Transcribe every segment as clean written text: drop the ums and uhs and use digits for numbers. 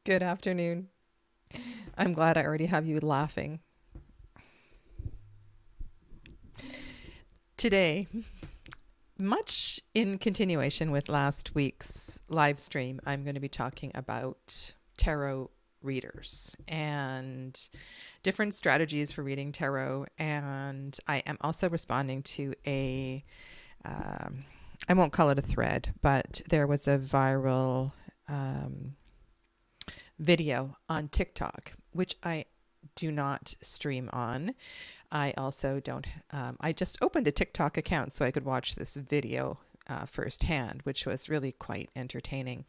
Good afternoon. I'm glad I already have you laughing. Today, much in continuation with last week's live stream, I'm going to be talking about tarot readers and different strategies for reading tarot. And I am also responding to um, I won't call it a thread, but there was a viral um, video on TikTok, which I do not stream on. I also don't, I just opened a TikTok account so I could watch this video firsthand, which was really quite entertaining.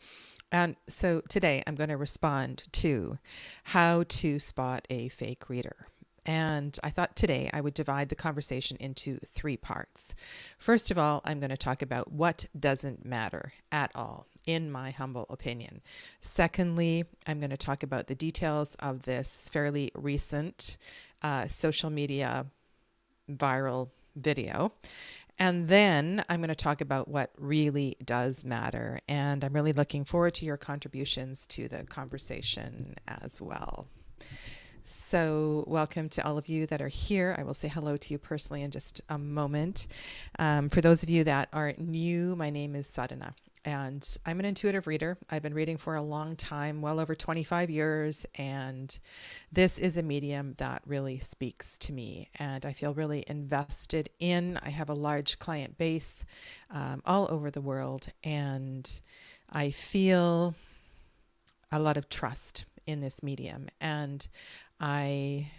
And so today I'm going to respond to how to spot a fake reader. And I thought today I would divide the conversation into three parts. First of all, I'm going to talk about what doesn't matter at all, in my humble opinion. Secondly, I'm going to talk about the details of this fairly recent social media viral video. And then I'm going to talk about what really does matter. And I'm really looking forward to your contributions to the conversation as well. So, welcome to all of you that are here. I will say hello to you personally in just a moment. For those of you that are new, my name is Sadhana, and I'm an intuitive reader. I've been reading for a long time, well over 25 years, and this is a medium that really speaks to me, and I feel really invested in. I have a large client base all over the world, and I feel a lot of trust in this medium, and I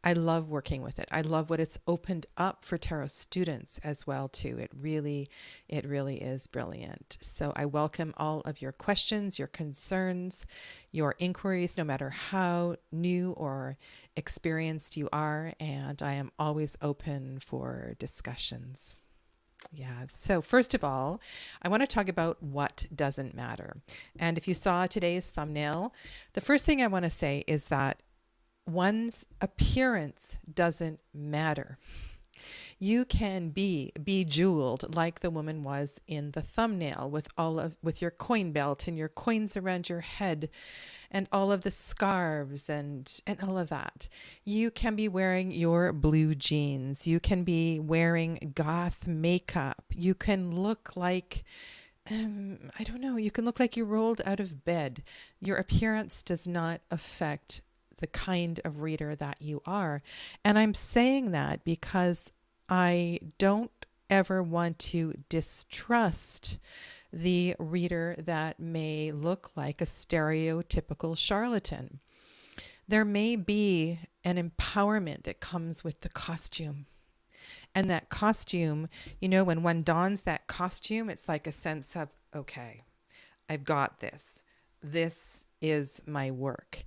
I love working with it. I love what it's opened up for tarot students as well too. It really is brilliant. So I welcome all of your questions, your concerns, your inquiries, no matter how new or experienced you are, and I am always open for discussions. Yeah. So, first of all, I want to talk about what doesn't matter. And if you saw today's thumbnail, the first thing I want to say is that one's appearance doesn't matter. You can be bejeweled like the woman was in the thumbnail with your coin belt and your coins around your head and all of the scarves and all of that. You can be wearing your blue jeans. You can be wearing goth makeup. You can look like I don't know, you can look like you rolled out of bed. Your appearance does not affect the kind of reader that you are. And I'm saying that because I don't ever want to distrust the reader that may look like a stereotypical charlatan. There may be an empowerment that comes with the costume. And that costume, when one dons that costume, it's like a sense of, okay, I've got this. This is my work.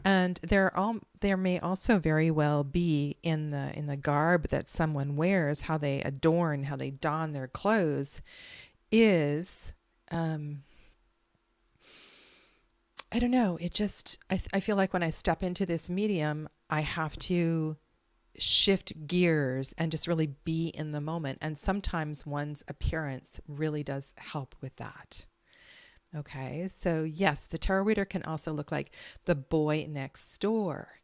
And there may also very well be in the garb that someone wears, how they adorn, how they don their clothes, is I don't know. I feel like when I step into this medium, I have to shift gears and just really be in the moment. And sometimes one's appearance really does help with that. Okay, so yes, the tarot reader can also look like the boy next door.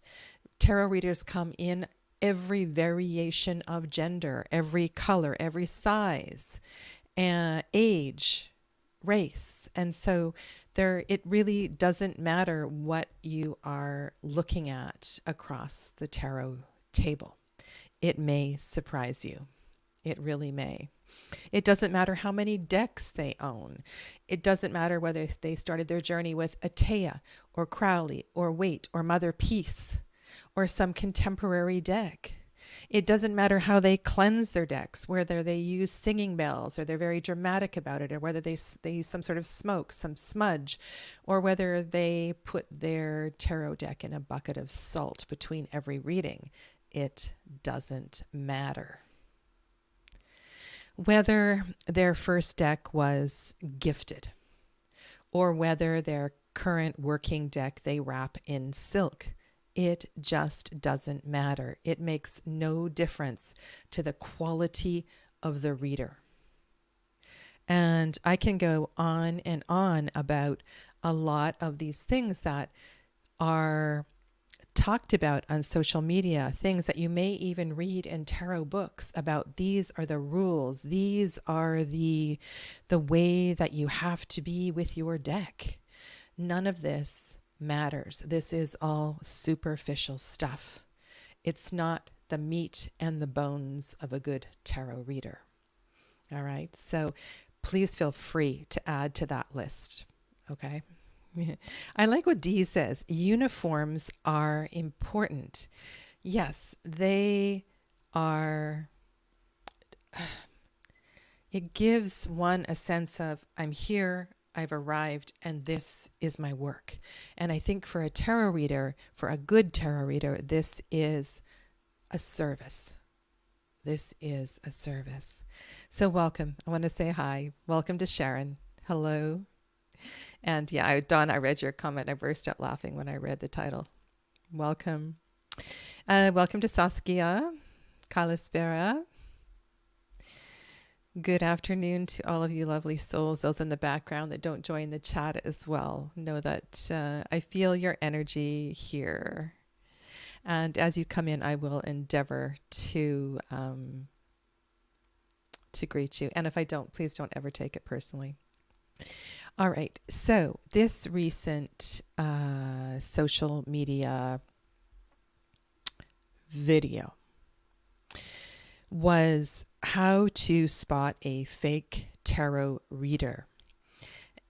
Tarot readers come in every variation of gender, every color, every size, age, race. And so it really doesn't matter what you are looking at across the tarot table. It may surprise you. It really may. It doesn't matter how many decks they own. It doesn't matter whether they started their journey with Atea or Crowley or Waite or Mother Peace or some contemporary deck. It doesn't matter how they cleanse their decks, whether they use singing bells or they're very dramatic about it, or whether they use some sort of smoke, some smudge, or whether they put their tarot deck in a bucket of salt between every reading. It doesn't matter. Whether their first deck was gifted or whether their current working deck they wrap in silk, it just doesn't matter. It makes no difference to the quality of the reader. And I can go on and on about a lot of these things that are talked about on social media, things that you may even read in tarot books about. These are the rules. These are the way that you have to be with your deck. None of this matters. This is all superficial stuff. It's not the meat and the bones of a good tarot reader. All right. So please feel free to add to that list. Okay. I like what Dee says. Uniforms are important. Yes, they are. It gives one a sense of, I'm here, I've arrived, and this is my work. And I think for a tarot reader, for a good tarot reader, this is a service. This is a service. So welcome. I want to say hi. Welcome to Sharon. Hello. And yeah, Dawn, I read your comment. I burst out laughing when I read the title. Welcome. Welcome to Saskia, Kalispera. Good afternoon to all of you lovely souls, those in the background that don't join the chat as well. Know that I feel your energy here. And as you come in, I will endeavor to greet you. And if I don't, please don't ever take it personally. All right. So this recent social media video was how to spot a fake tarot reader.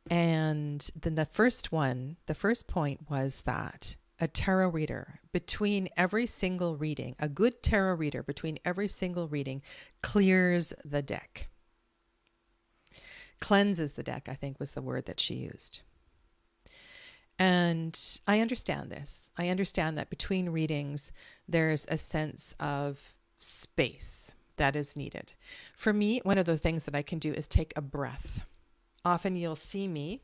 And then the first point was that a tarot reader, between every single reading, a good tarot reader between every single reading clears the deck. Cleanses the deck, I think was the word that she used. And I understand this. I understand that between readings, there's a sense of space that is needed. For me, one of the things that I can do is take a breath. Often you'll see me.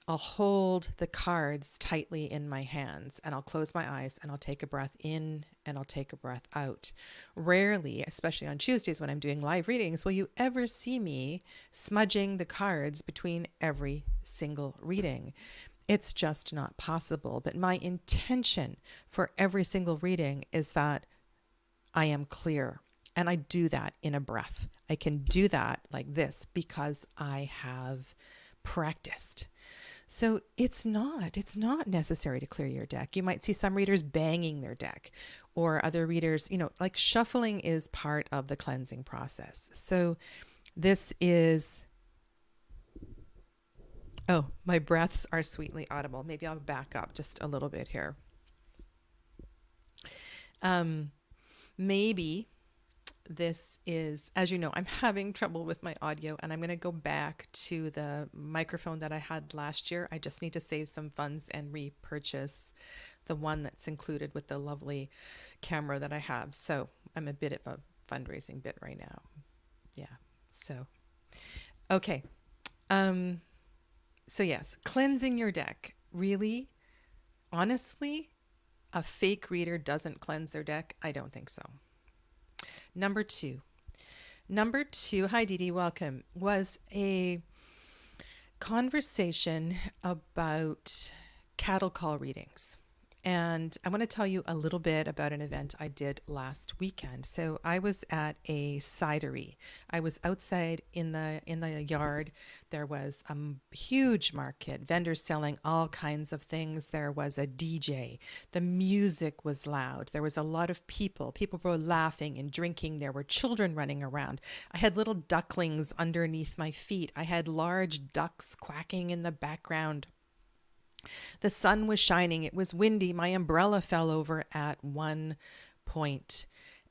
I'll hold the cards tightly in my hands and I'll close my eyes and I'll take a breath in and I'll take a breath out. Rarely, especially on Tuesdays when I'm doing live readings, will you ever see me smudging the cards between every single reading. It's just not possible. But my intention for every single reading is that I am clear. And I do that in a breath. I can do that like this because I have practiced. So it's not necessary to clear your deck. You might see some readers banging their deck or other readers, like shuffling is part of the cleansing process. So this is, oh, my breaths are sweetly audible. Maybe I'll back up just a little bit here. Maybe this is, as you know, I'm having trouble with my audio and I'm going to go back to the microphone that I had last year. I just need to save some funds and repurchase the one that's included with the lovely camera that I have. So I'm a bit of a fundraising bit right now. Yeah. So, okay. So yes, cleansing your deck. Really, honestly, a fake reader doesn't cleanse their deck. I don't think so. Number two, hi Dee Dee, welcome, was a conversation about cattle call readings. And I want to tell you a little bit about an event I did last weekend. So I was at a cidery. I was outside in the yard. There was a huge market, vendors selling all kinds of things. There was a DJ. The music was loud. There was a lot of people. People were laughing and drinking. There were children running around. I had little ducklings underneath my feet. I had large ducks quacking in the background. The sun was shining. It was windy. My umbrella fell over at one point,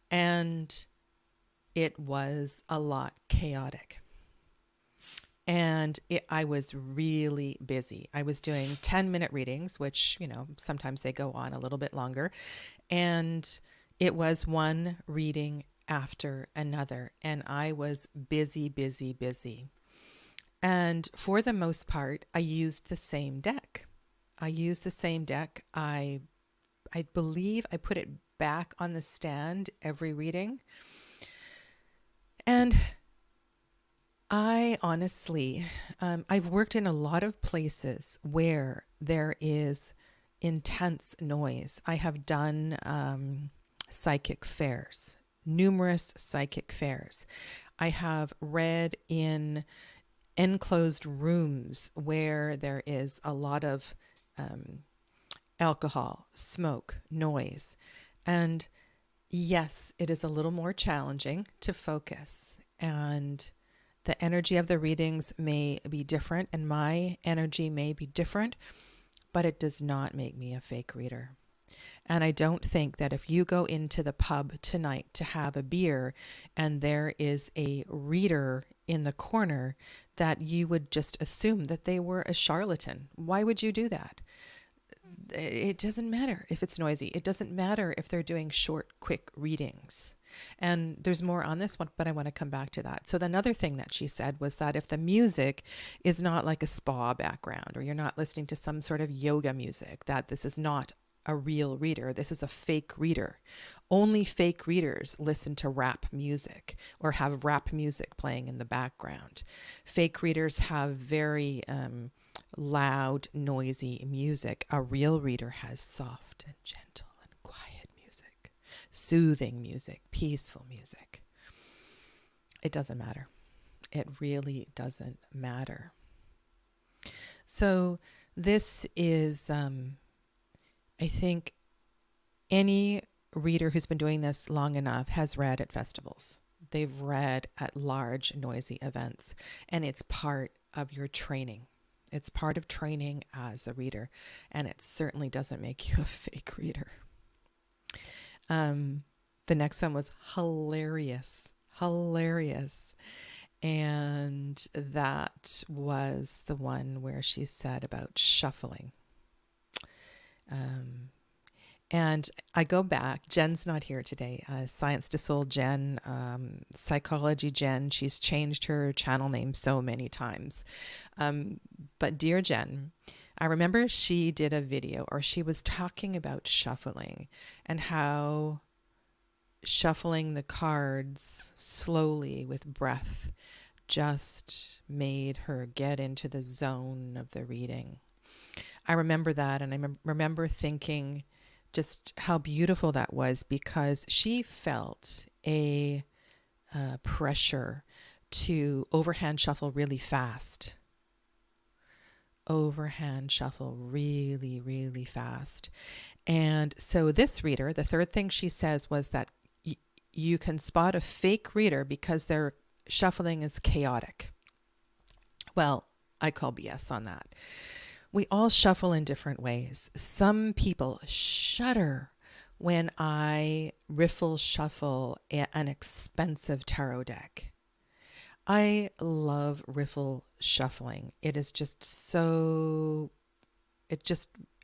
and it was a lot chaotic. And I was really busy. I was doing 10-minute readings, which, sometimes they go on a little bit longer. And it was one reading after another. And I was busy, busy, busy. And for the most part, I used the same deck. I believe I put it back on the stand every reading. And I honestly, I've worked in a lot of places where there is intense noise. I have done psychic fairs, numerous psychic fairs. I have read in enclosed rooms where there is a lot of alcohol, smoke, noise. And yes, it is a little more challenging to focus. And the energy of the readings may be different, and my energy may be different, but it does not make me a fake reader. And I don't think that if you go into the pub tonight to have a beer and there is a reader in the corner, that you would just assume that they were a charlatan. Why would you do that? It doesn't matter if it's noisy. It doesn't matter if they're doing short, quick readings. And there's more on this one, but I want to come back to that. So another thing that she said was that if the music is not like a spa background, or you're not listening to some sort of yoga music, that this is not a real reader. This is a fake reader. Only fake readers listen to rap music or have rap music playing in the background. Fake readers have very loud, noisy music. A real reader has soft and gentle and quiet music, soothing music, peaceful music. It doesn't matter. It really doesn't matter. So this is, I think, any reader who's been doing this long enough has read at festivals. They've read at large, noisy events, and it's part of your training. It's part of training as a reader, and it certainly doesn't make you a fake reader. The next one was hilarious. And that was the one where she said about shuffling. And I go back, Jen's not here today, Science to Soul Jen, Psychology Jen, she's changed her channel name so many times. But dear Jen, I remember she did a video, or she was talking about shuffling and how shuffling the cards slowly with breath just made her get into the zone of the reading. I remember that, and I remember thinking just how beautiful that was, because she felt a pressure to overhand shuffle really fast. Overhand shuffle really, really fast. And so this reader, the third thing she says was that you can spot a fake reader because their shuffling is chaotic. Well, I call BS on that. We all shuffle in different ways. Some people shudder when I riffle shuffle an expensive tarot deck. I love riffle shuffling. It is just so,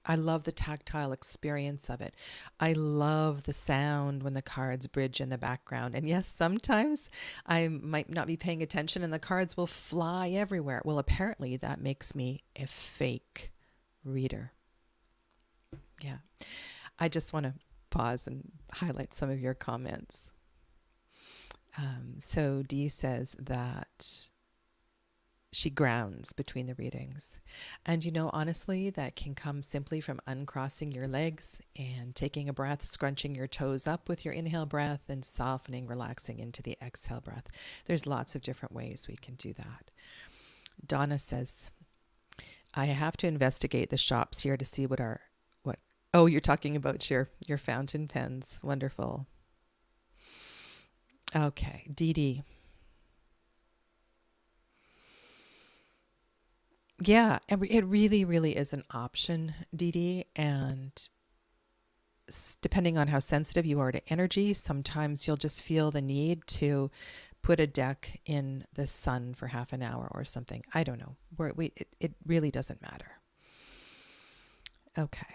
I love the tactile experience of it. I love the sound when the cards bridge in the background. And yes, sometimes I might not be paying attention and the cards will fly everywhere. Well, apparently that makes me a fake reader. Yeah. I just want to pause and highlight some of your comments. So Dee says that she grounds between the readings. And you know, honestly, that can come simply from uncrossing your legs and taking a breath, scrunching your toes up with your inhale breath and softening, relaxing into the exhale breath. There's lots of different ways we can do that. Donna says, I have to investigate the shops here to see what oh, you're talking about your fountain pens. Wonderful. Okay, Dee Dee. Yeah, it really, really is an option, Dee Dee. And depending on how sensitive you are to energy, sometimes you'll just feel the need to put a deck in the sun for half an hour or something. I don't know. It really doesn't matter. Okay.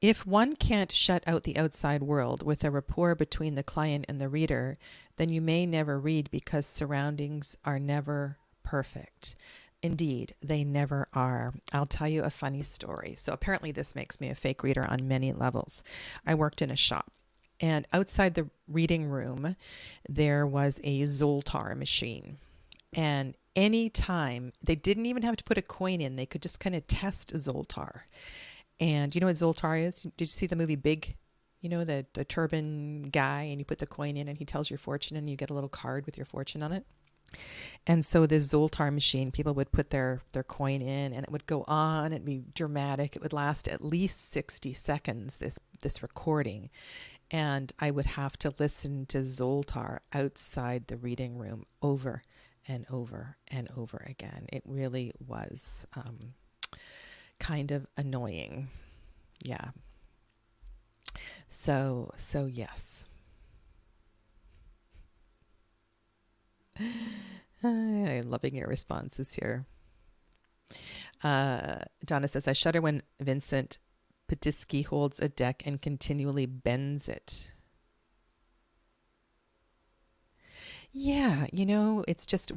If one can't shut out the outside world with a rapport between the client and the reader, then you may never read because surroundings are never perfect. Indeed, they never are. I'll tell you a funny story. So apparently this makes me a fake reader on many levels. I worked in a shop And outside the reading room, there was a Zoltar machine. And any time, they didn't even have to put a coin in, they could just kind of test Zoltar. And you know what Zoltar is? Did you see the movie Big? You know, the turban guy, and you put the coin in and he tells your fortune and you get a little card with your fortune on it. And so this Zoltar machine, people would put their coin in and it would go on, it'd be dramatic. It would last at least 60 seconds, this recording. And I would have to listen to Zoltar outside the reading room over and over and over again. It really was kind of annoying. Yeah. So yes. I'm loving your responses here. Donna says, I shudder when Vincent Petisky holds a deck and continually bends it. Yeah, you know, it's just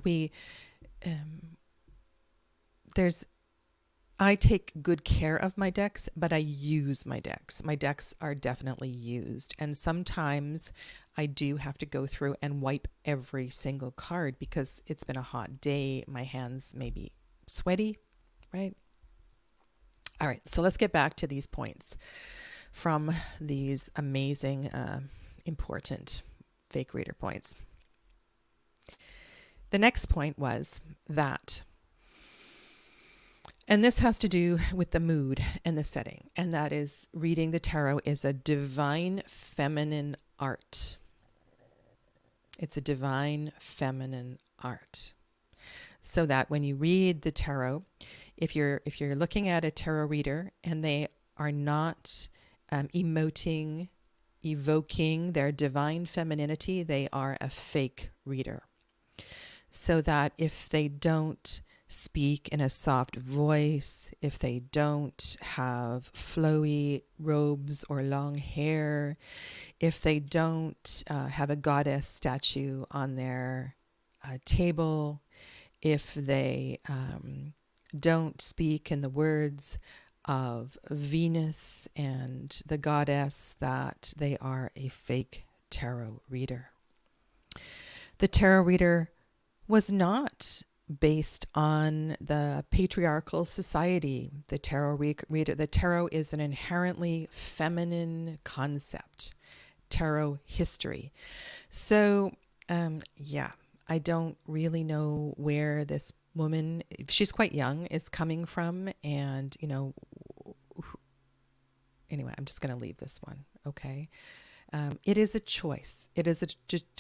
I take good care of my decks, but I use my decks. My decks are definitely used. And sometimes I do have to go through and wipe every single card because it's been a hot day. My hands may be sweaty, right? All right, so let's get back to these points from these amazing, important fake reader points. The next point was that, and this has to do with the mood and the setting, and that is reading the tarot is a divine feminine art. It's a divine feminine art. So that when you read the tarot, if you're looking at a tarot reader and they are not evoking their divine femininity, they are a fake reader. So that if they don't speak in a soft voice, if they don't have flowy robes or long hair, if they don't have a goddess statue on their table, if they don't speak in the words of Venus and the goddess, that they are a fake tarot reader. The tarot reader was not based on the patriarchal society. The tarot reader, the tarot is an inherently feminine concept, tarot history. So, I don't really know where this woman, she's quite young, is coming from. And, you know, anyway, I'm just going to leave this one. Okay. It is a choice. It is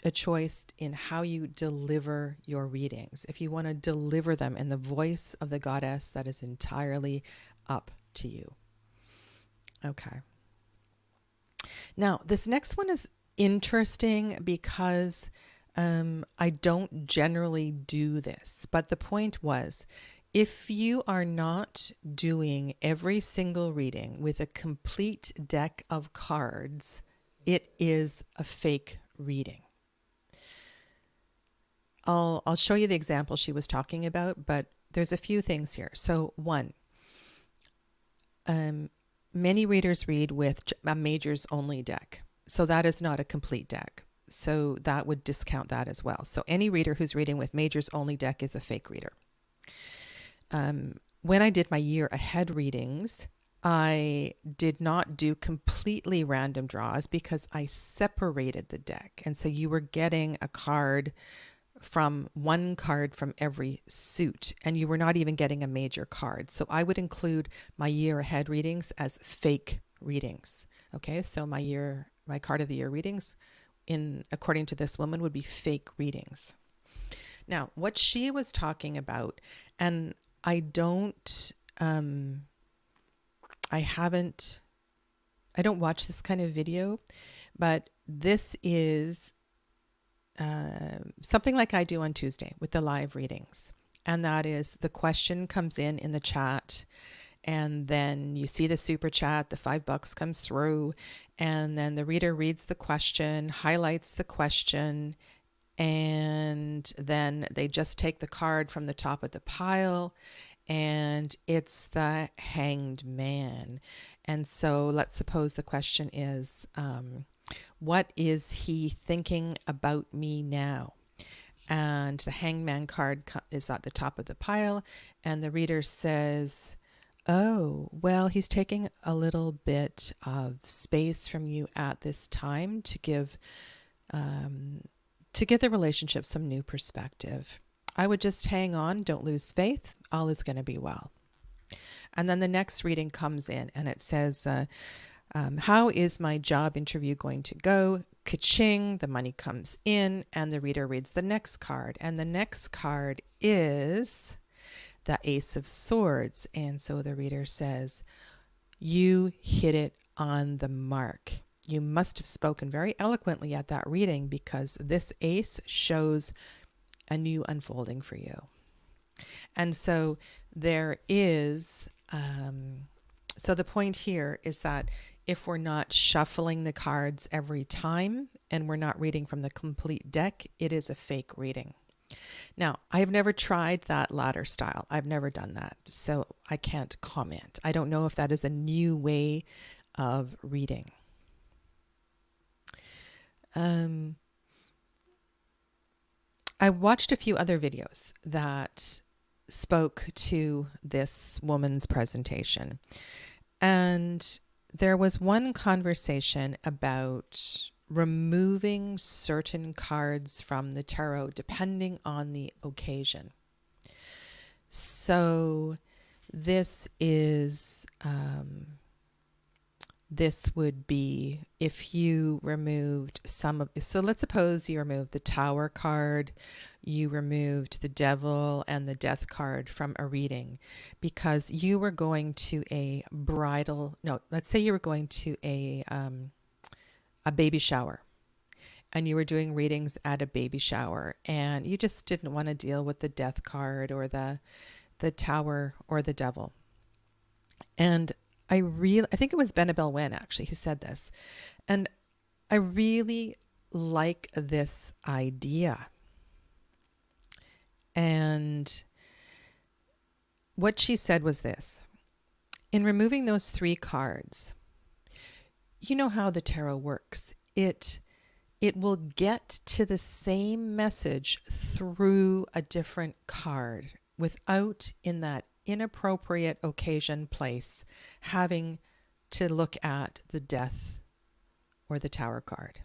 a choice in how you deliver your readings. If you want to deliver them in the voice of the goddess, that is entirely up to you. Okay. Now, this next one is interesting because I don't generally do this, but the point was, if you are not doing every single reading with a complete deck of cards, it is a fake reading. I'll show you the example she was talking about, but there's a few things here. So one, many readers read with a majors only deck. So that is not a complete deck. So that would discount that as well. So any reader who's reading with majors only deck is a fake reader. When I did my year ahead readings, I did not do completely random draws because I separated the deck. And so you were getting a card from one card from every suit, and you were not even getting a major card. So I would include my year ahead readings as fake readings. Okay, so my card of the year readings, according to this woman, would be fake readings. Now, what she was talking about, and I don't watch this kind of video, but this is something like I do on Tuesday with the live readings. And that is, the question comes in the chat, and then you see the super chat, the $5 comes through, and then the reader reads the question, highlights the question, and then they just take the card from the top of the pile, and it's the Hanged Man. And so let's suppose the question is, What is he thinking about me now? And the hangman card is at the top of the pile, and the reader says, oh, well, he's taking a little bit of space from you at this time to give the relationship some new perspective. I would just hang on, don't lose faith, all is going to be well. And then the next reading comes in and it says, how is my job interview going to go? Ka-ching, the money comes in, and the reader reads the next card. And the next card is the Ace of Swords. And so the reader says, you hit it on the mark. You must have spoken very eloquently at that reading, because this ace shows a new unfolding for you. And so there is, so the point here is that if we're not shuffling the cards every time and we're not reading from the complete deck, it is a fake reading. Now, I've never tried that latter style. I've never done that, so I can't comment. I don't know if that is a new way of reading. I watched a few other videos that spoke to this woman's presentation, and there was one conversation about removing certain cards from the tarot depending on the occasion. So this is this would be if you removed some of, so let's suppose you removed the Tower card, you removed the Devil and the Death card from a reading because you were going to a bridal, no, let's say you were going to a baby shower, and you were doing readings at a baby shower, and you just didn't want to deal with the Death card or the Tower or the Devil. And I think it was Benabel Wen actually who said this, and I really like this idea. And what she said was this: in removing those 3 cards, you know how the tarot works. It will get to the same message through a different card without, in that inappropriate occasion place, having to look at the Death or the Tower card.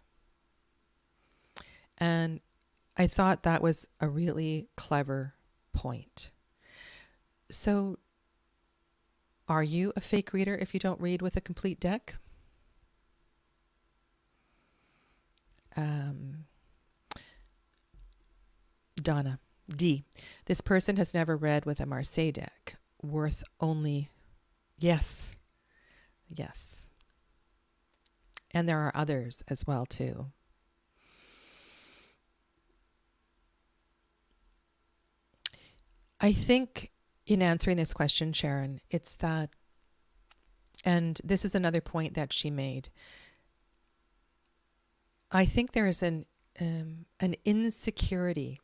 And I thought that was a really clever point. So are you a fake reader if you don't read with a complete deck? Donna D. This person has never read with a Marseille deck. Worth only... Yes. Yes. And there are others as well, too. I think in answering this question, Sharon, it's that, and this is another point that she made, I think there is an insecurity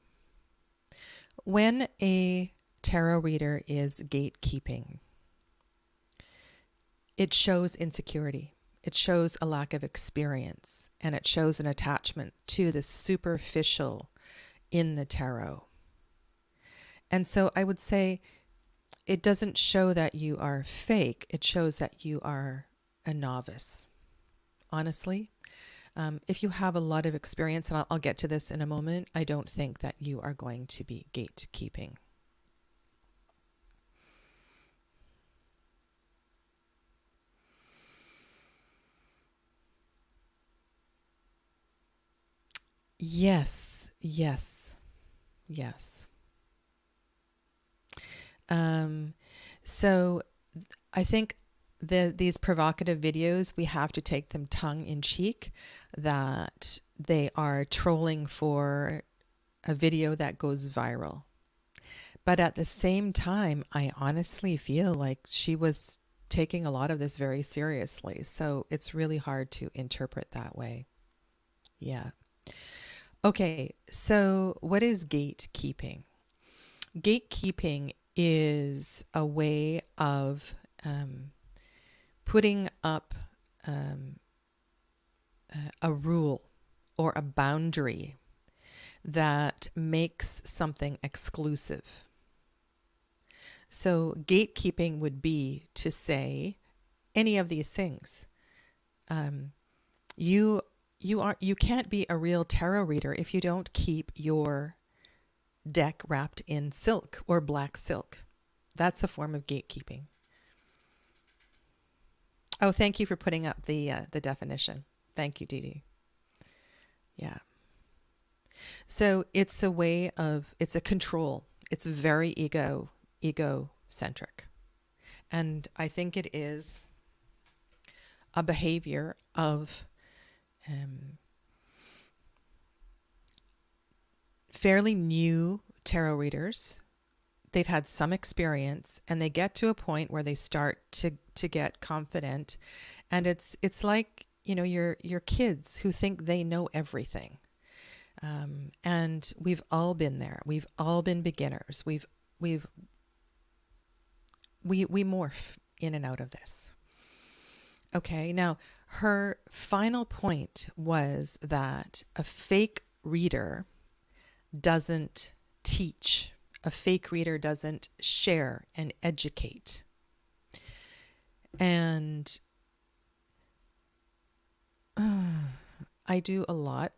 when a tarot reader is gatekeeping. It shows insecurity. It shows a lack of experience, and it shows an attachment to the superficial in the tarot. And so I would say it doesn't show that you are fake. It shows that you are a novice. Honestly, if you have a lot of experience, and I'll get to this in a moment, I don't think that you are going to be gatekeeping. Yes, yes, yes. So I think these provocative videos, we have to take them tongue in cheek, that they are trolling for a video that goes viral. But at the same time, I honestly feel like she was taking a lot of this very seriously. So it's really hard to interpret that way. Yeah. Okay, so what is gatekeeping? Gatekeeping is a way of putting up a rule or a boundary that makes something exclusive. So gatekeeping would be to say any of these things. You can't be a real tarot reader if you don't keep your deck wrapped in silk or black silk. That's a form of gatekeeping. Oh, thank you for putting up the definition. Thank you, Dee Dee. Yeah. So it's a way of, it's a control. It's very egocentric. And I think it is a behavior of fairly new tarot readers. They've had some experience and they get to a point where they start to get confident. And it's like, you know, your kids who think they know everything. And we've all been there. We've all been beginners. We morph in and out of this. Okay, now her final point was that a fake reader doesn't teach. A fake reader doesn't share and educate. And I do a lot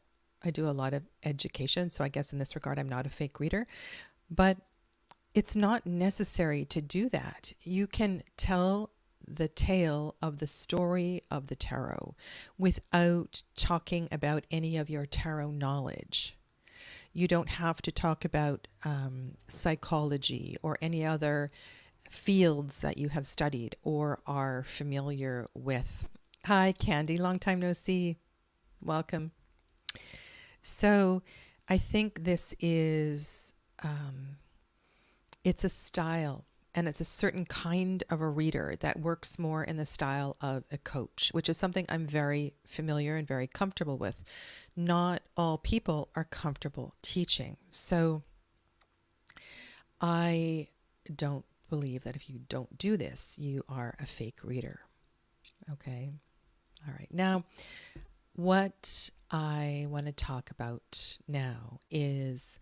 of education, so I guess in this regard I'm not a fake reader, but it's not necessary to do that. You can tell the tale of the story of the tarot without talking about any of your tarot knowledge. You don't have to talk about psychology or any other fields that you have studied or are familiar with. Hi, Candy. Long time no see. Welcome. So I think this is, it's a style, and it's a certain kind of a reader that works more in the style of a coach, which is something I'm very familiar and very comfortable with. Not all people are comfortable teaching. So I don't believe that if you don't do this, you are a fake reader. Okay. All right. Now, what I want to talk about now is,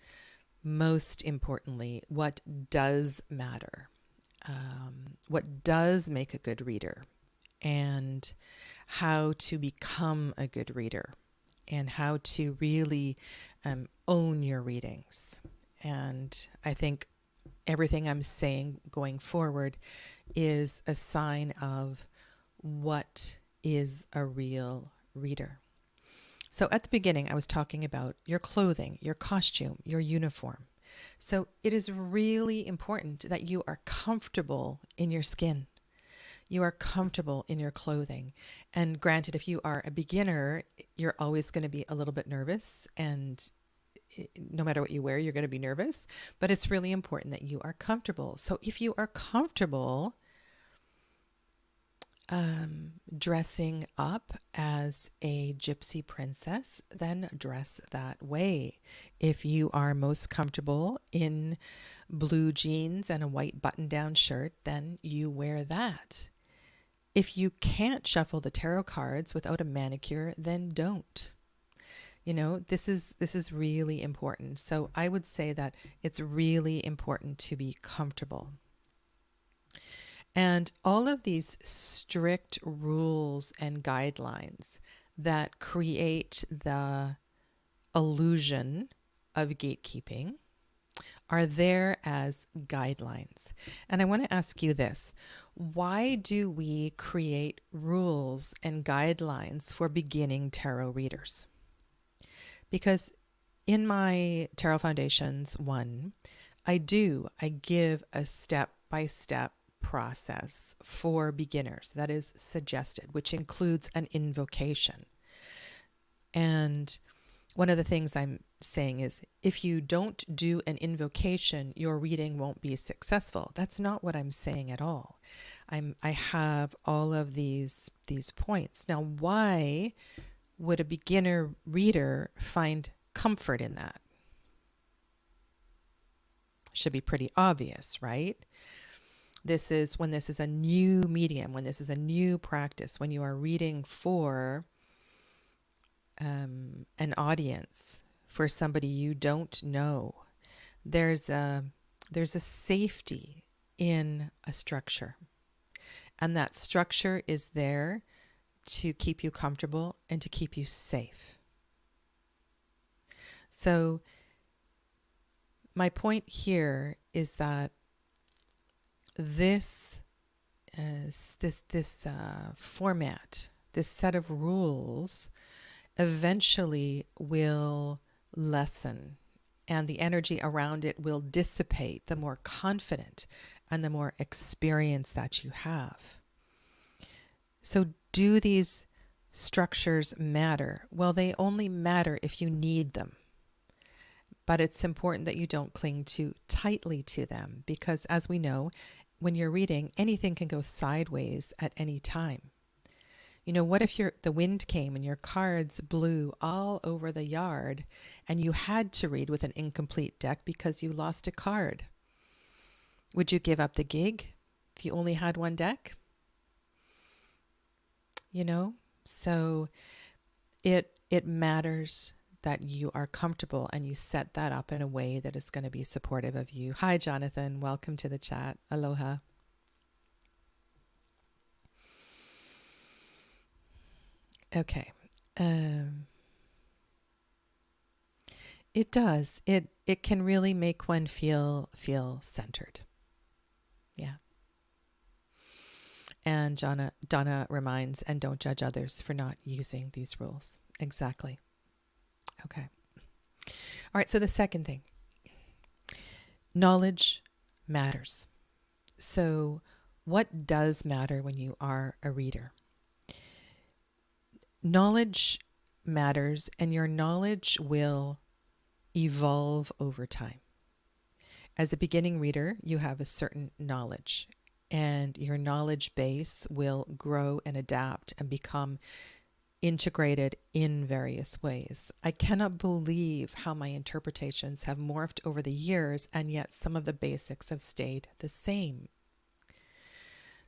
most importantly, what does matter. What does make a good reader, and how to become a good reader, and how to really own your readings. And I think everything I'm saying going forward is a sign of what is a real reader. So at the beginning, I was talking about your clothing, your costume, your uniform. So it is really important that you are comfortable in your skin. You are comfortable in your clothing. And granted, if you are a beginner, you're always going to be a little bit nervous, and no matter what you wear, you're going to be nervous, but it's really important that you are comfortable. So if you are comfortable dressing up as a gypsy princess, then dress that way. If you are most comfortable in blue jeans and a white button-down shirt, then you wear that. If you can't shuffle the tarot cards without a manicure, then don't. You know, this is really important. So I would say that it's really important to be comfortable. And all of these strict rules and guidelines that create the illusion of gatekeeping are there as guidelines. And I want to ask you this: why do we create rules and guidelines for beginning tarot readers? Because in my Tarot Foundations 1, I give a step-by-step process for beginners that is suggested, which includes an invocation. And one of the things I'm saying is, if you don't do an invocation, your reading won't be successful. That's not what I'm saying at all. I have all of these points. Now, why would a beginner reader find comfort in that? Should be pretty obvious, right? This is when this is a new medium, when this is a new practice, when you are reading for an audience for somebody you don't know, there's a safety in a structure. And that structure is there to keep you comfortable and to keep you safe. So my point here is that this format, this set of rules, eventually will lessen, and the energy around it will dissipate the more confident and the more experience that you have. So do these structures matter? Well, they only matter if you need them. But it's important that you don't cling too tightly to them, because as we know, when you're reading, anything can go sideways at any time. You know, what if the wind came and your cards blew all over the yard and you had to read with an incomplete deck because you lost a card? Would you give up the gig if you only had one deck? You know, so it matters that you are comfortable and you set that up in a way that is going to be supportive of you. Hi, Jonathan. Welcome to the chat. Aloha. Okay. It does. It can really make one feel centered. Yeah. And Donna reminds, and don't judge others for not using these rules. Exactly. Okay. All right. So the second thing, knowledge matters. So what does matter when you are a reader? Knowledge matters, and your knowledge will evolve over time. As a beginning reader, you have a certain knowledge, and your knowledge base will grow and adapt and become integrated in various ways. I cannot believe how my interpretations have morphed over the years, and yet some of the basics have stayed the same.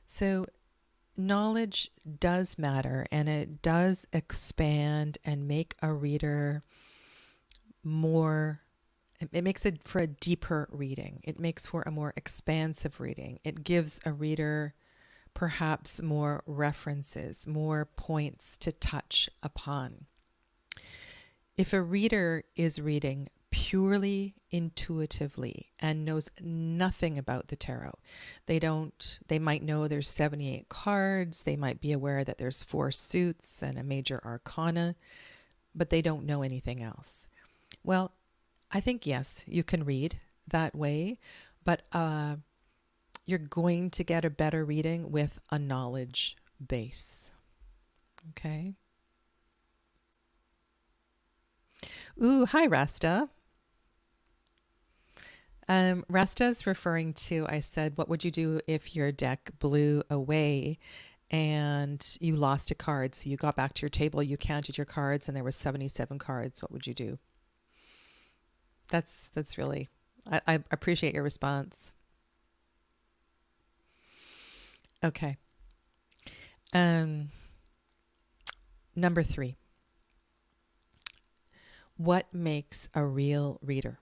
So knowledge does matter, and it does expand and make a reader more, it makes it for a deeper reading. It makes for a more expansive reading. It gives a reader perhaps more references, more points to touch upon. If a reader is reading purely intuitively and knows nothing about the tarot, they might know there's 78 cards, they might be aware that there's 4 suits and a major arcana, but they don't know anything else. Well, I think, yes, you can read that way, but you're going to get a better reading with a knowledge base. Okay. Ooh, hi, Rasta. Rasta's referring to, I said, what would you do if your deck blew away and you lost a card? So you got back to your table, you counted your cards, and there were 77 cards. What would you do? That's really, I appreciate your response. Okay. Number 3. What makes a real reader?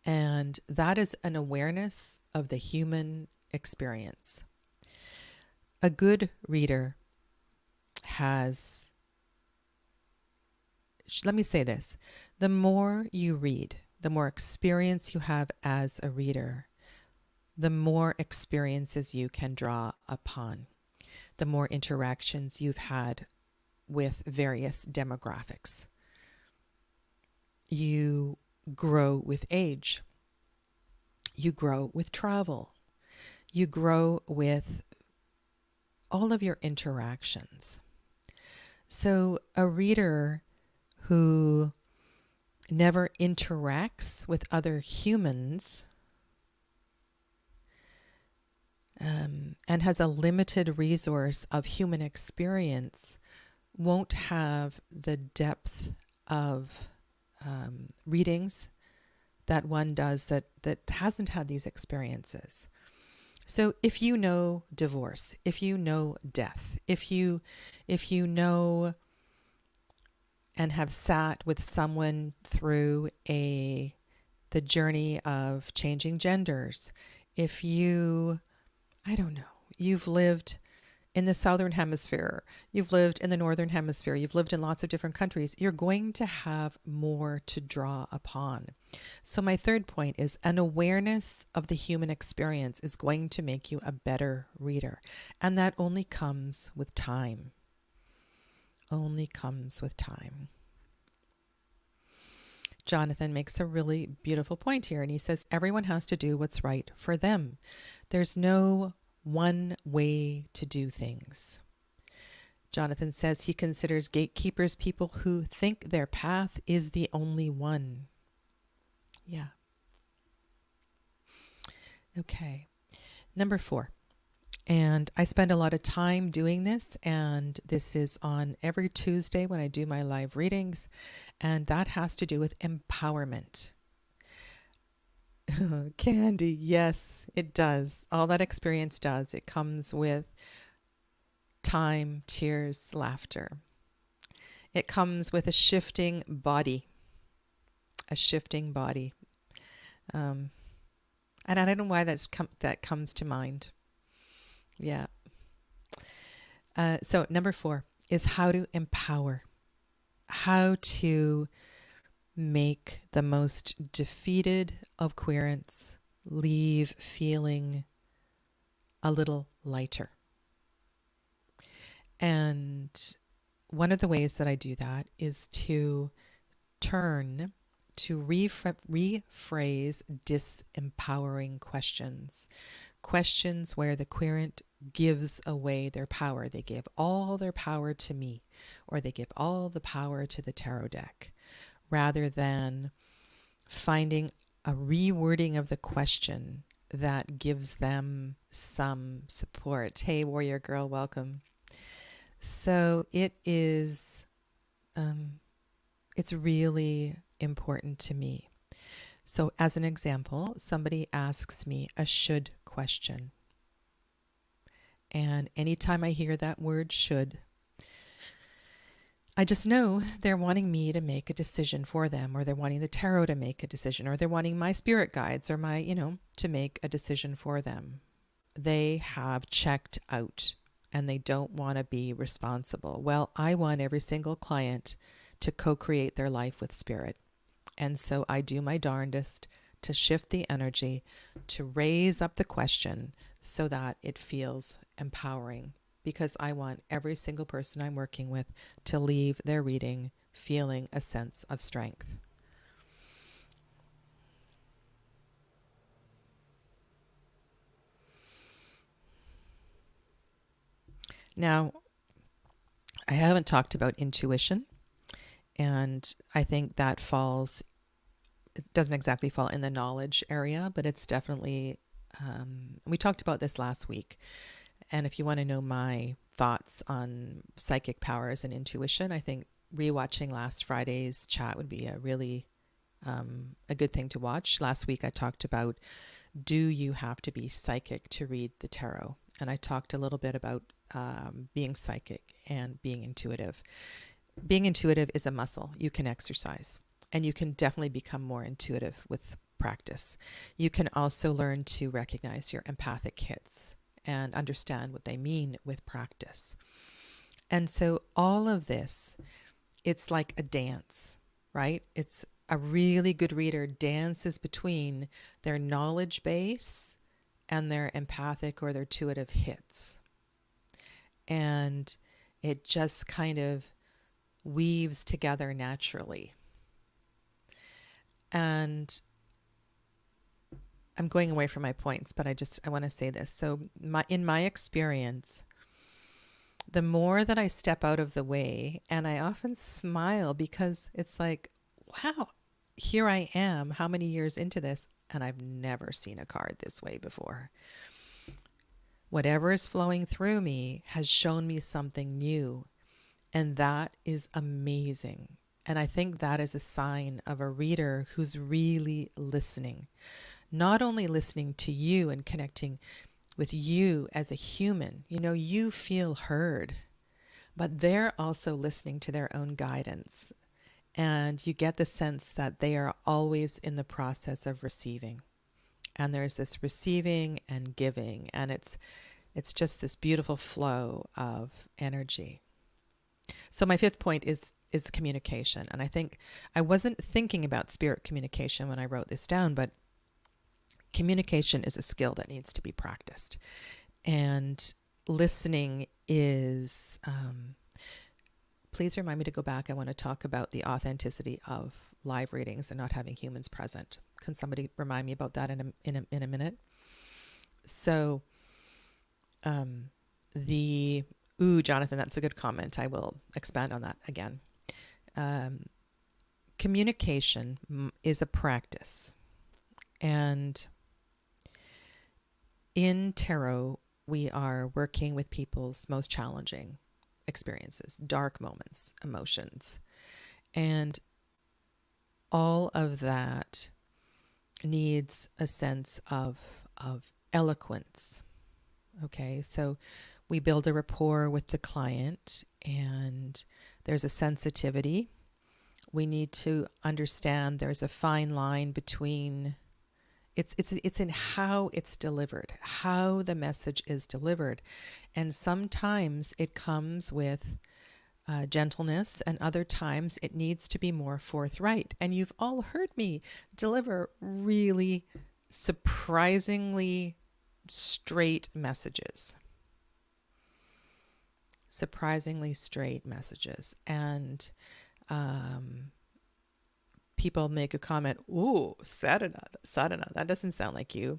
And that is an awareness of the human experience. A good reader has, let me say this, the more you read, the more experience you have as a reader, the more experiences you can draw upon, the more interactions you've had with various demographics. You grow with age. You grow with travel. You grow with all of your interactions. So a reader who never interacts with other humans and has a limited resource of human experience won't have the depth of readings that one does that hasn't had these experiences. So if you know divorce, if you know death, if you know and have sat with someone through the journey of changing genders, if you, I don't know, you've lived in the Southern Hemisphere, you've lived in the Northern Hemisphere, you've lived in lots of different countries, you're going to have more to draw upon. So my third point is an awareness of the human experience is going to make you a better reader. And that only comes with time. Only comes with time. Jonathan makes a really beautiful point here, and he says everyone has to do what's right for them. There's no one way to do things. Jonathan says he considers gatekeepers people who think their path is the only one. Yeah. Okay. Number 4. And I spend a lot of time doing this, and this is on every Tuesday when I do my live readings, and that has to do with empowerment. Candy, yes, it does. All that experience does. It comes with time, tears, laughter. It comes with a shifting body. A shifting body. And I don't know why that comes to mind. Yeah. So number 4 is how to empower. How to make the most defeated of querents leave feeling a little lighter. And one of the ways that I do that is to rephrase disempowering questions. Questions where the querent gives away their power. They give all their power to me, or they give all the power to the tarot deck, rather than finding a rewording of the question that gives them some support. Hey, warrior girl, welcome. So it is, it's really important to me. So as an example, somebody asks me a should question. And anytime I hear that word should, I just know they're wanting me to make a decision for them, or they're wanting the tarot to make a decision, or they're wanting my spirit guides or my, to make a decision for them. They have checked out and they don't want to be responsible. Well, I want every single client to co-create their life with spirit. And so I do my darndest to shift the energy, to raise up the question so that it feels empowering, because I want every single person I'm working with to leave their reading feeling a sense of strength. Now, I haven't talked about intuition, and I think that it doesn't exactly fall in the knowledge area, but it's definitely, we talked about this last week. And if you want to know my thoughts on psychic powers and intuition, I think rewatching last Friday's chat would be a really a good thing to watch. Last week I talked about, do you have to be psychic to read the tarot? And I talked a little bit about being psychic and being intuitive. Being intuitive is a muscle you can exercise, and you can definitely become more intuitive with practice. You can also learn to recognize your empathic hits and understand what they mean with practice. And so all of this, it's like a dance, right? It's a really good reader dances between their knowledge base and their empathic or their intuitive hits. And it just kind of weaves together naturally. And I'm going away from my points, but I want to say this. So in my experience, the more that I step out of the way, and I often smile because it's like, wow, here I am, how many years into this, and I've never seen a card this way before. Whatever is flowing through me has shown me something new, and that is amazing. And I think that is a sign of a reader who's really listening. Not only listening to you and connecting with you as a human, you feel heard, but they're also listening to their own guidance. And you get the sense that they are always in the process of receiving. And there's this receiving and giving, and it's just this beautiful flow of energy. So my fifth point is communication. And I think I wasn't thinking about spirit communication when I wrote this down, but communication is a skill that needs to be practiced. And listening is, please remind me to go back. I want to talk about the authenticity of live readings and not having humans present. Can somebody remind me about that in a minute? So, Jonathan, that's a good comment. I will expand on that again. Communication is a practice. And in tarot, we are working with people's most challenging experiences, dark moments, emotions. And all of that needs a sense of eloquence. Okay, so we build a rapport with the client, and there's a sensitivity. We need to understand there's a fine line between it's in how it's delivered, how the message is delivered. And sometimes it comes with gentleness, and other times it needs to be more forthright. And you've all heard me deliver really surprisingly straight messages. Surprisingly straight messages. And people make a comment, ooh, Sadhana, that doesn't sound like you.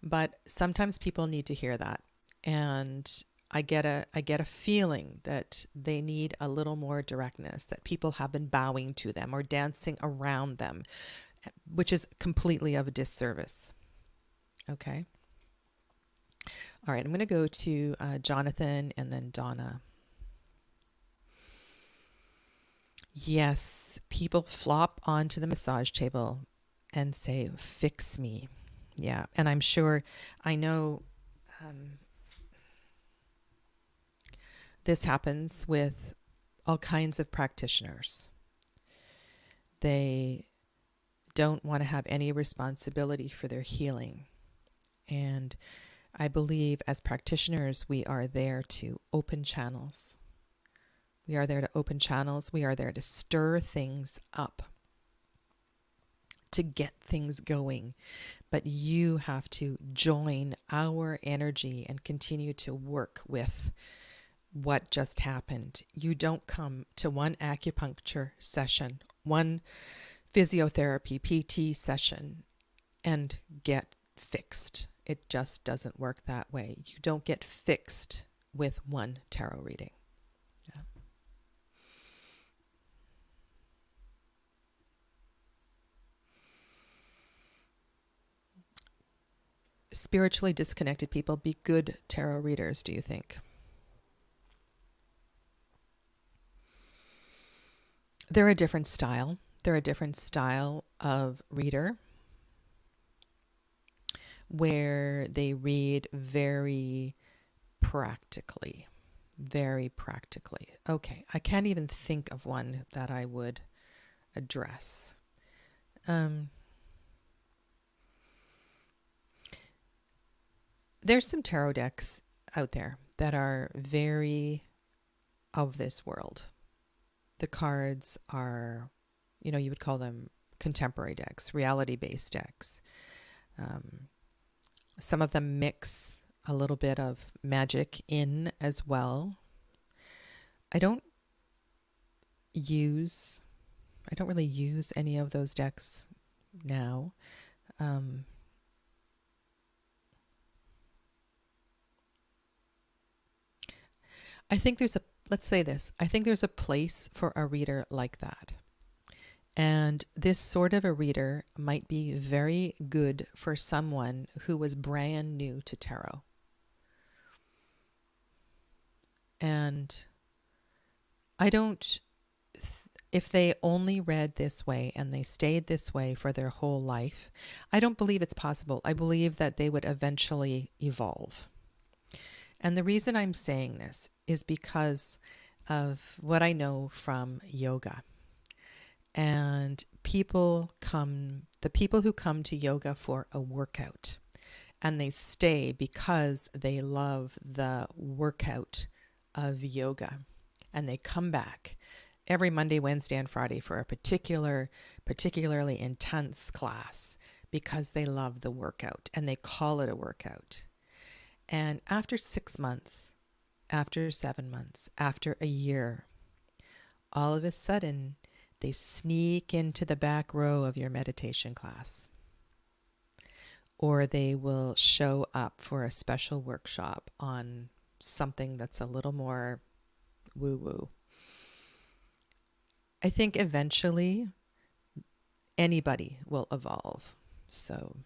But sometimes people need to hear that. And I get a feeling that they need a little more directness, that people have been bowing to them or dancing around them, which is completely of a disservice. Okay. All right, I'm going to go to Jonathan and then Donna. Yes, people flop onto the massage table and say, fix me. Yeah, and I'm sure, I know this happens with all kinds of practitioners. They don't want to have any responsibility for their healing. And I believe as practitioners, we are there to open channels. We are there to open channels. We are there to stir things up, to get things going. But you have to join our energy and continue to work with what just happened. You don't come to one acupuncture session, one physiotherapy, PT session, and get fixed. It just doesn't work that way. You don't get fixed with one tarot reading. Yeah. Spiritually disconnected people be good tarot readers, do you think? They're a different style. They're a different style of reader where they read very practically. Very practically. Okay, I can't even think of one that I would address. There's some tarot decks out there that are very of this world. The cards are, you would call them contemporary decks, reality-based decks. Some of them mix a little bit of magic in as well. I don't really use any of those decks now. I think let's say this, I think there's a place for a reader like that. And this sort of a reader might be very good for someone who was brand new to tarot. And if they only read this way and they stayed this way for their whole life, I don't believe it's possible. I believe that they would eventually evolve. And the reason I'm saying this is because of what I know from yoga. And the people who come to yoga for a workout and they stay because they love the workout of yoga, and they come back every Monday, Wednesday, and Friday for a particularly intense class because they love the workout and they call it a workout. And after 6 months, after 7 months, after a year, all of a sudden, they sneak into the back row of your meditation class, or they will show up for a special workshop on something that's a little more woo-woo. I think eventually anybody will evolve. So,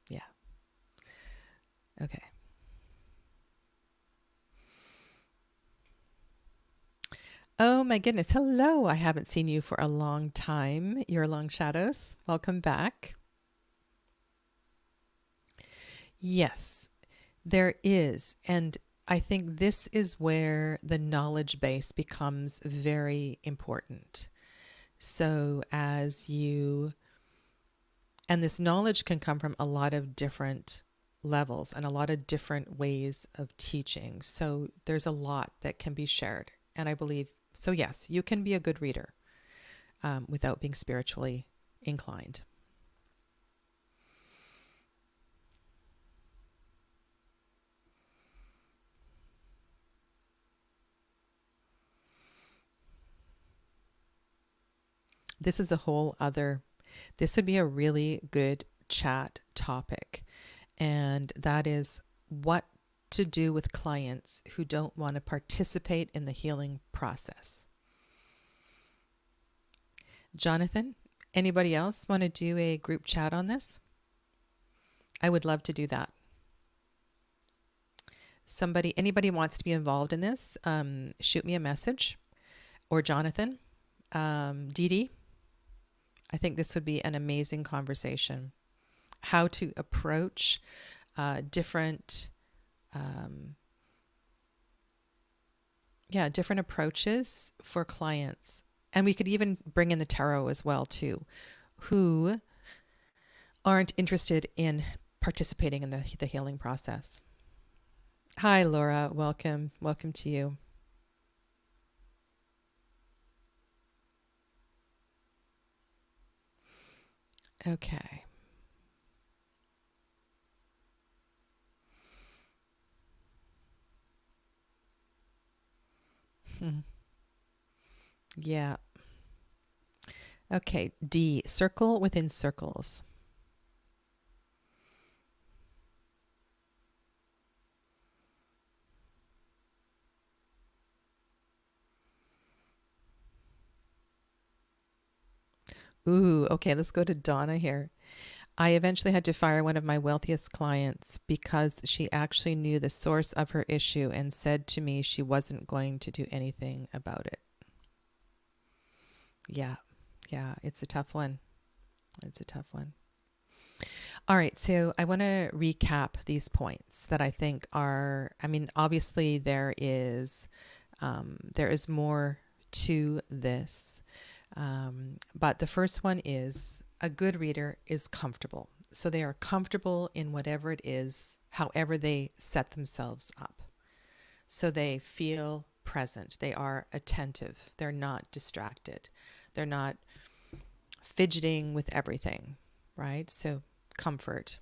yeah. Okay. Oh my goodness. Hello. I haven't seen you for a long time. Your long shadows. Welcome back. Yes, there is. And I think this is where the knowledge base becomes very important. So and this knowledge can come from a lot of different levels and a lot of different ways of teaching. So there's a lot that can be shared. And I believe, so yes, you can be a good reader without being spiritually inclined. This is a whole other, this would be a really good chat topic. And that is what to do with clients who don't want to participate in the healing process. Jonathan, anybody else want to do a group chat on this? I would love to do that. Anybody wants to be involved in this, shoot me a message. Or Jonathan, Dee Dee. I think this would be an amazing conversation. How to approach different approaches for clients. And we could even bring in the tarot as well too, who aren't interested in participating in the healing process. Hi, Laura. Welcome. Welcome to you. Okay. Yeah. Okay. D, circle within circles. Ooh, okay, let's go to Donna here. I eventually had to fire one of my wealthiest clients because she actually knew the source of her issue and said to me she wasn't going to do anything about it. Yeah, it's a tough one. It's a tough one. All right, so I want to recap these points that I think are, obviously there is more to this. But the first one is a good reader is comfortable. So they are comfortable in whatever it is, however they set themselves up. So they feel present. They are attentive. They're not distracted. They're not fidgeting with everything, right? So comfort.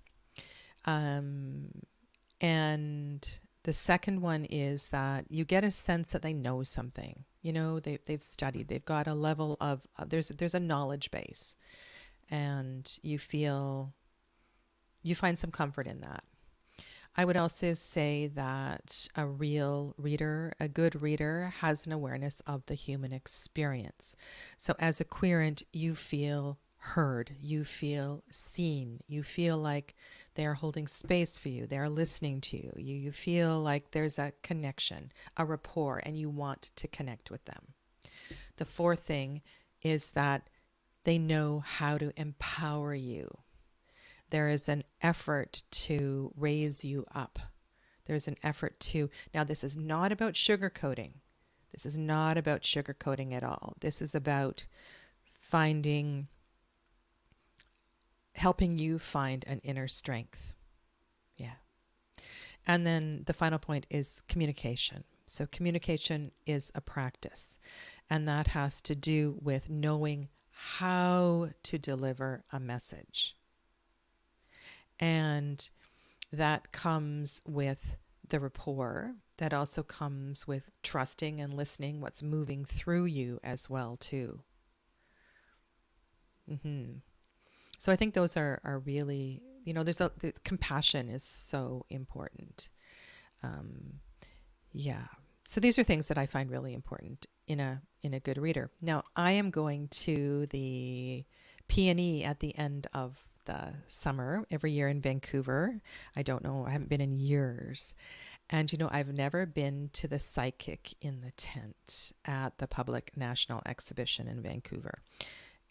And the second one is that you get a sense that they know something. You know, they've studied. They've got a level of there's a knowledge base, and you find some comfort in that. I would also say that a good reader, has an awareness of the human experience. So as a querent, you feel heard, you feel seen, you feel like they are holding space for you, they are listening to you, you feel like there's a connection, a rapport, and you want to connect with them. The fourth thing is that they know how to empower you. There is an effort to raise you up. There's an effort to, now this is not about sugarcoating. This is not about sugarcoating at all. This is about helping you find an inner strength. Yeah. And then the final point is communication. So communication is a practice, and that has to do with knowing how to deliver a message. And that comes with the rapport. That also comes with trusting and listening what's moving through you as well, too. So I think those are really, the compassion is so important. Yeah. So these are things that I find really important in a good reader. Now, I am going to the P&E at the end of the summer every year in Vancouver. I don't know, I haven't been in years. And I've never been to the Psychic in the Tent at the Public National Exhibition in Vancouver.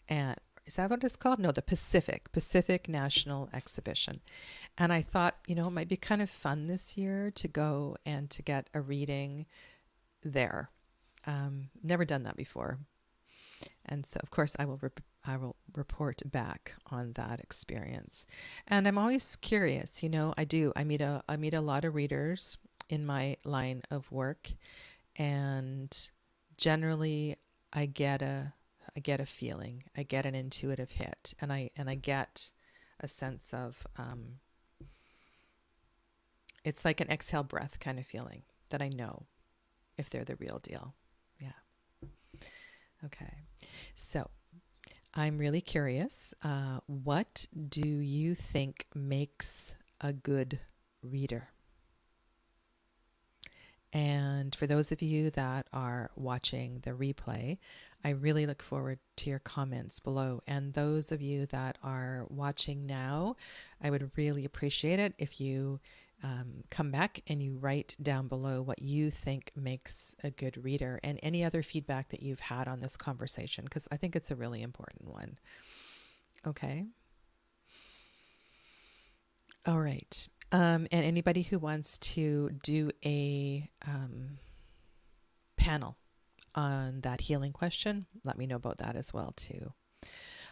And is that what it's called? No, the Pacific National Exhibition. And I thought, it might be kind of fun this year to go and to get a reading there. Never done that before. And so, of course, I will report back on that experience. And I'm always curious, I meet a lot of readers in my line of work, and generally I get a feeling, I get an intuitive hit, and I get a sense of it's like an exhale breath kind of feeling that I know if they're the real deal. Yeah. Okay. So I'm really curious. What do you think makes a good reader? And for those of you that are watching the replay, I really look forward to your comments below. And those of you that are watching now, I would really appreciate it if you come back and you write down below what you think makes a good reader, and any other feedback that you've had on this conversation, because I think it's a really important one. Okay. All right. And anybody who wants to do a panel on that healing question, let me know about that as well too.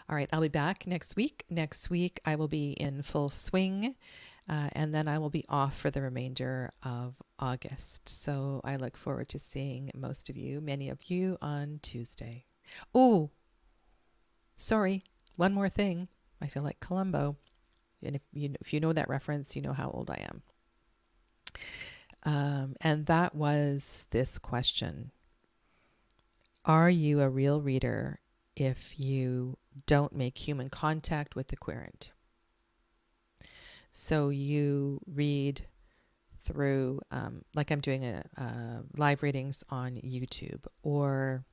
All right, I'll be back next week. Next week I will be in full swing, and then I will be off for the remainder of August. So I look forward to seeing most of you, many of you, on Tuesday. Oh, sorry, one more thing. I feel like Columbo. And if you know that reference, you know how old I am. And that was this question. Are you a real reader if you don't make human contact with the querent? So you read through, like I'm doing live readings on YouTube, or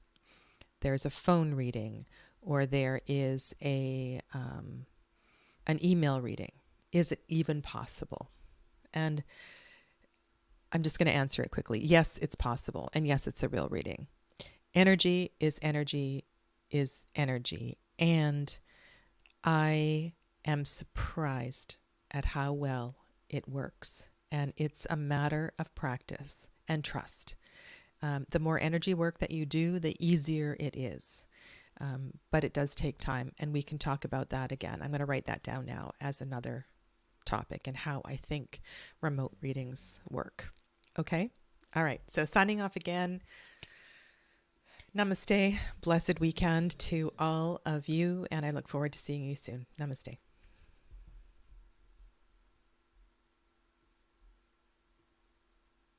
there's a phone reading, or there is an email reading. Is it even possible? And I'm just going to answer it quickly. Yes, it's possible. And yes, it's a real reading. Energy is energy is energy. And I am surprised at how well it works. And it's a matter of practice and trust. The more energy work that you do, the easier it is. But it does take time, and we can talk about that again. I'm going to write that down now as another topic, and how I think remote readings work. Okay? All right. So signing off again. Namaste. Blessed weekend to all of you, and I look forward to seeing you soon. Namaste.